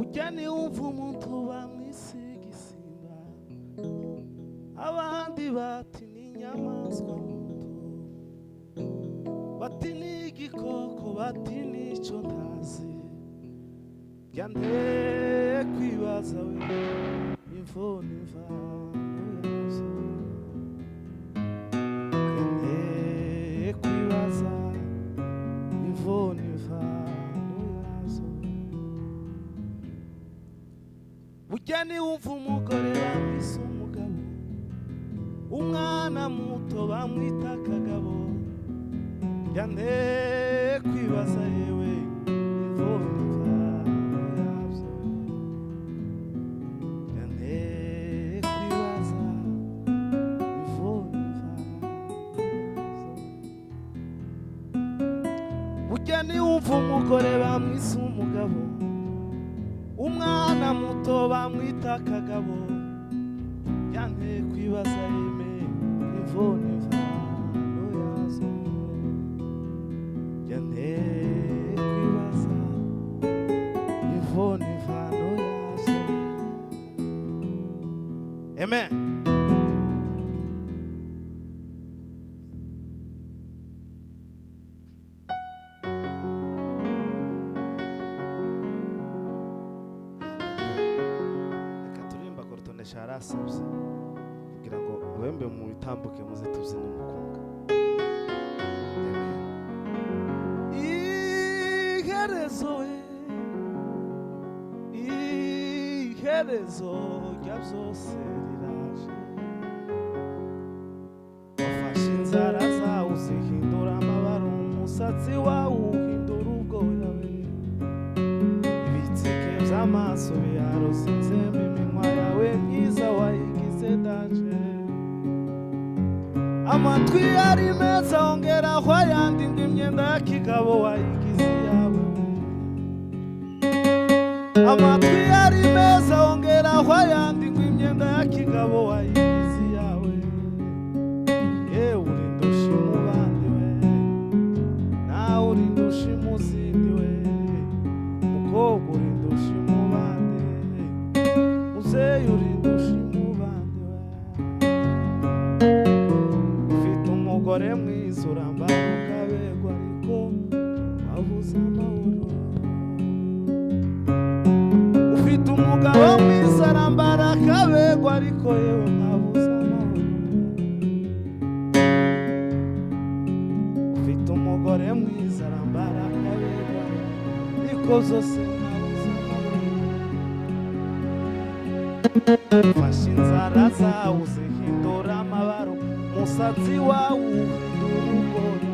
Ujyane wumva umuntu bamwisigisimba abandi bati ni inyamaswa muntu bati ni igikoko bati ni icyo ntazi byanteye kwibaza we imvo n'imvano yazo byanteye kwibaza imvo n'imvano yazo Ujyane wumva umugore bamwise umugabo umwana muto bamwita akagabo byanteye kwibaza yewe imvo n'imvano yazo byanteye kwibaza imvo n'imvano yazo Ujyane wumva umugore bamwise umugabo umwana muto bamwita akagabo byanteye kwibaza yeme imvo n'imvano yazo byanteye kwibaza imvo n'imvano yazo Amen. Sharasabye kugira ngo abembe mu bitambuke muze tuzi n'umukunga iherezo rya byose riraje wafashe inzara zawe uzihindura amabara umusatsi wawe uhindura ubwoya we ibitsike by'amaso biharoze inzembe iminwa yawe myiza wayigize daje amatwi yari meza ongeraho ayandi indi myenda ya kigabo wayigize yawe amatwi yari meza ongeraho ayandi ngo imyenda ya kigabo wayigize yawe yewe urinda ushima ubandi we nawe urinda ushima uzindi we mukobwa urinda ushima ubandi muzeyi urinda ushima ubandi we ufite umugore mwiza urambara ukabegwa ariko wabuze amahoro ufite umugabo mwiza arambara akabegwa ariko yewe mwabuze amahoro ufite umugore mwiza arambara akabegwa ariko zose mwabuze amahoro ufashe inzara zawe uzihindura amabaro umusatsi wawe uhindura ubwoya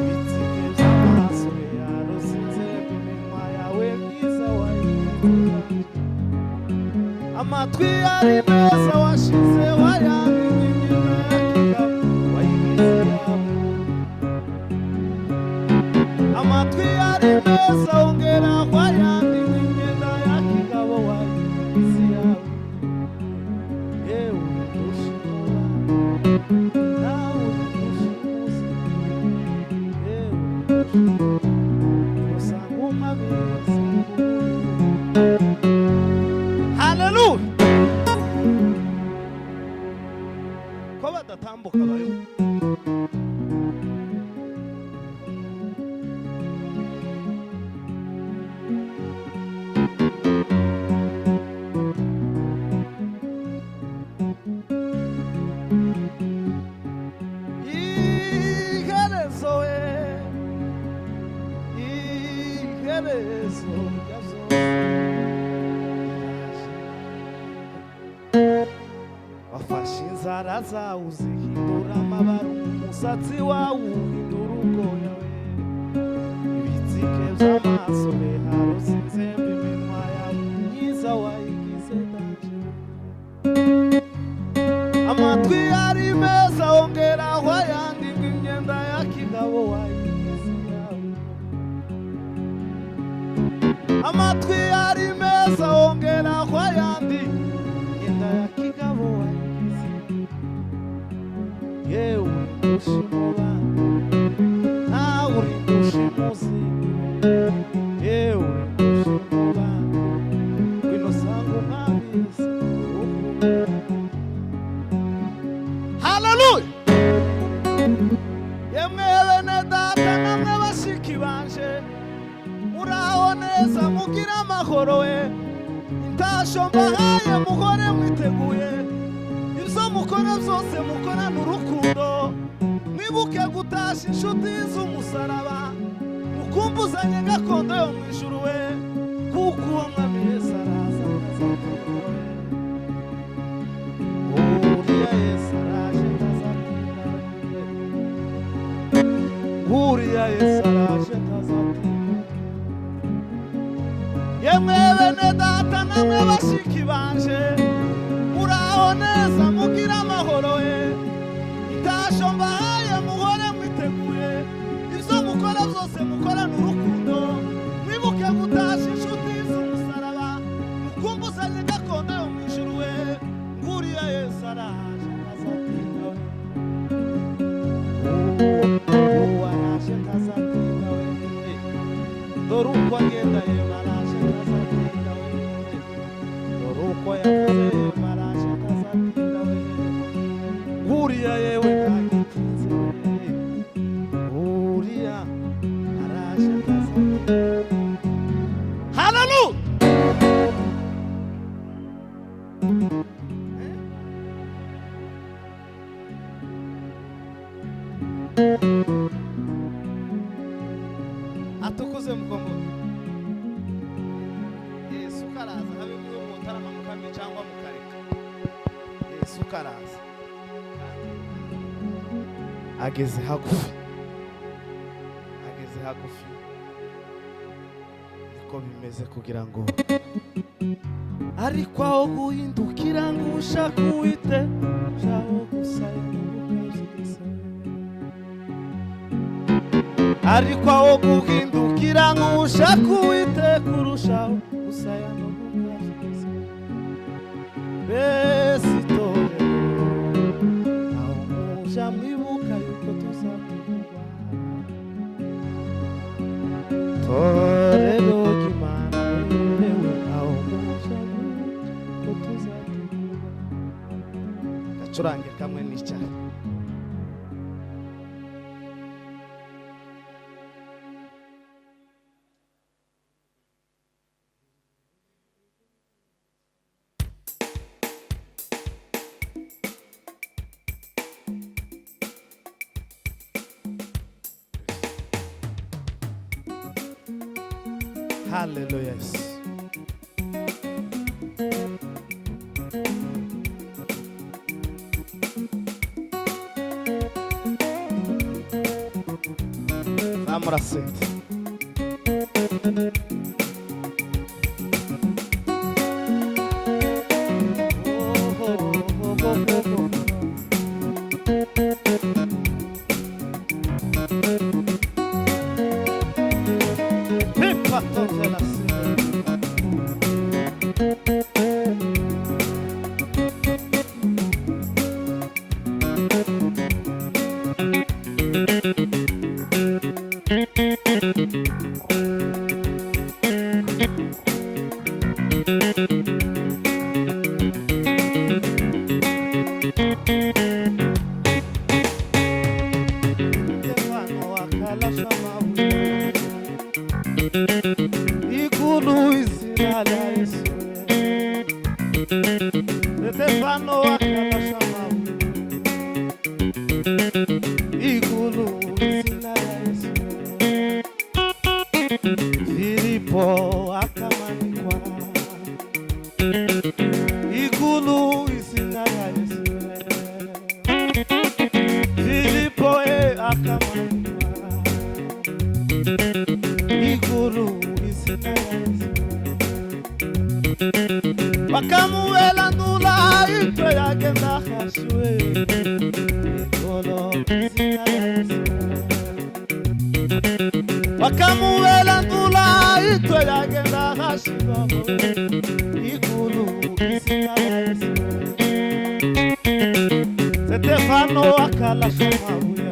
ibitsike by'amaso biharoze inzembe iminwa yawe myiza wayigize amatwi yari meza washizeho ayandi n'imyenda ya kigabo wayigize yawe amatwi yari meza ongeraho ayandi n'imyenda ya kigabo wayigize yawe yewe ushima nawe ushima yewe usanga umabezi Hallelujah. Ko badatambuka bayo iherezo wafashe inzara zawe uzihindura amabara umusatsi wawe uhindura ubwoya we ibitsike by'amaso biharoze inzembe iminwa yawe myiza wayigize daje amatwi yari meza ongeraho ayandi ngo imyenda ya kigabo wayigize yawe amatwi yari meza meza ongera kwa yandi imyenda ya kigabo wayigize yewe ushimura nawe uri ushimuzi yewe ushimura bino sango mabisi. Hallelujah. Yemwe bene data namwe bashiki banje muraho neza mugira amahoro we intasho mbahaye muhore mwiteguye ibyo mukora byose mukorana urukundo mwibuke gutasha inshuti z'umusaraba mukumbuzanye gakondo yo mu ijuru we kuko uwo mwami Yesu araza Uriya Yesu araje ntazatinda. Yemwe bene data namwe bashiki banje muraho neza mugira amahoro ye intasho mbahaye muhore mwiteguye ibyo mukora byose mukorana urukundo mwibuke gutasha inshuti z'umusaraba mukumbuzanye gakondo yo mu ijuru we nguriya Yesu araje ntazatinda we. Doruko agenda ye marashe ntazatinda we Doruko yavuze ye marashe ntazatinda we Uriya yewe ntagitinze we Uriya marashe ntazatinda. Hallelujah. Atukuze mkombo Yesu karaza habe mwe mutarama mukamye cyangwa mukareka Yesu karaza ageze hagufi niko bimeze kugira ngo ariko aho guhindukira ngo ushaka uwite shaho gusaya ariko aho guhindukira ngo ushaka uwite kurushaho gusaya no gukaza besi torero aho muja mwibuka yuko tuzaturwa torero kimana yewe aho muja mwibuka yuko tuzaturwa gacurange kamwe n'icyari. Hallelujah. Namoracete. Wakamuela nula ito yagenda hashwe Ikolo izina Yesu Wakamuela nula ito yagenda hashwe Baba Igulu izina rya Yesu Stefano akalasha mabuye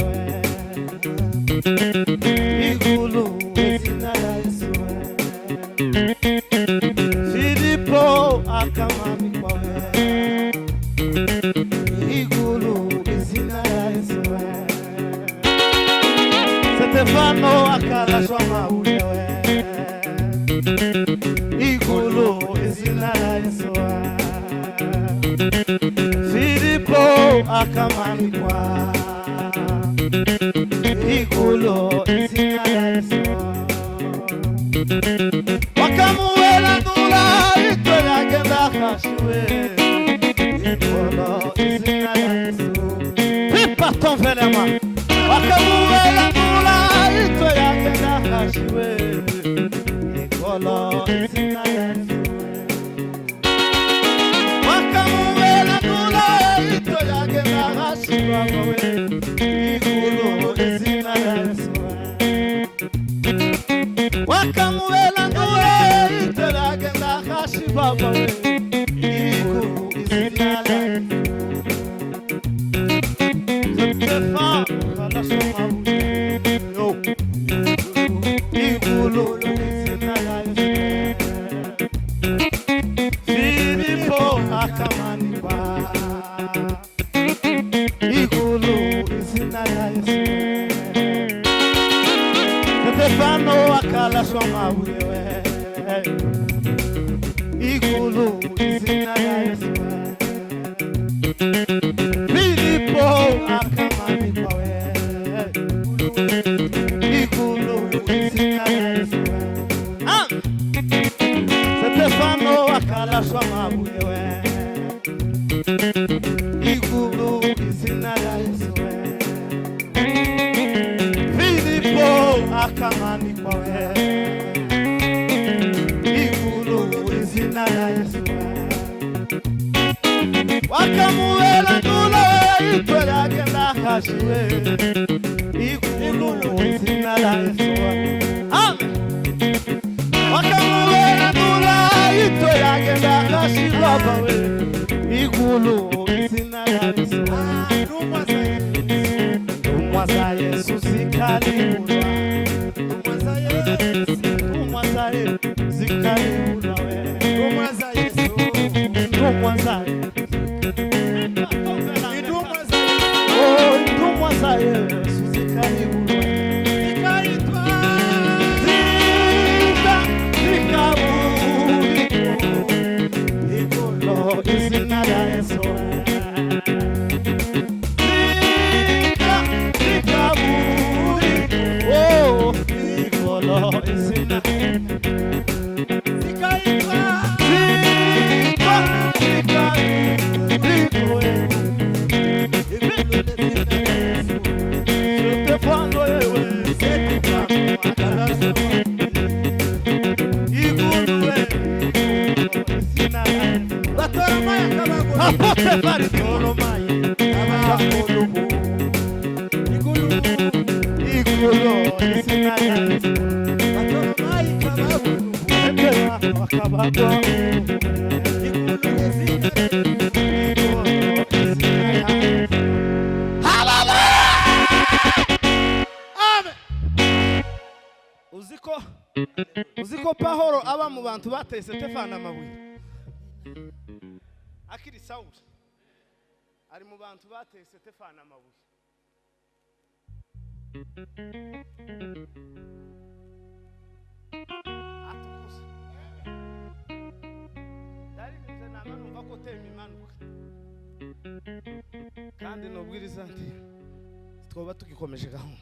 Igulu izina rya Yesu Filipo akamanikwa Igulu izina rya Yesu Stefano akalasha mabuye Igulu izina rya Yesu Filipo akamanikwa Igulu izina rya Yesu Wakamuwela ndula Victoria agenda kashiwe Igulu izina rya Yesu Pipa tonvelema Wakamuwela ndula Victoria agenda kashiwe Igulu izina rya Yesu Wakamuwela ndula Victoria agenda kashiwe Igulu izina rya Yesu Wakamuwela ndula Victoria agenda kashiwe Igulu izina rya Yesu Igulu izina rya Yesu Filipo akamanikwa Igulu izina rya Yesu Stefano akalasha mabuye Igulu izina rya Yesu Filipo akamanikwa Igulu izina rya Yesu Stefano akalasha mabuye Igulu izina rya Yesu Filipo akamanikwa Igulu izina rya Yesu Wakamuwela ndula Victoria agenda kashiwe Igulu izina rya Yesu Amen Wakamuwela ndula Victoria agenda kashiwe Baba Igulu izina rya Yesu Ntumwa za Yesu zikalibulwa Ntumwa za Yesu zikalibulwa Ntumwa za Yesu Ntumwa za Yesu Ntumwa za Yesu zikalibulwa Zikaitwa Igulu izina rya Yesu Uziko Pahoro aba mu bantu bateye Stefano amabuye akiri Sauli ari mu bantu bateye Stefano amabuye atukuza dari bize namanumva ko teme imanuka kandi nobwiriza nti twoba tugikomeje gahunda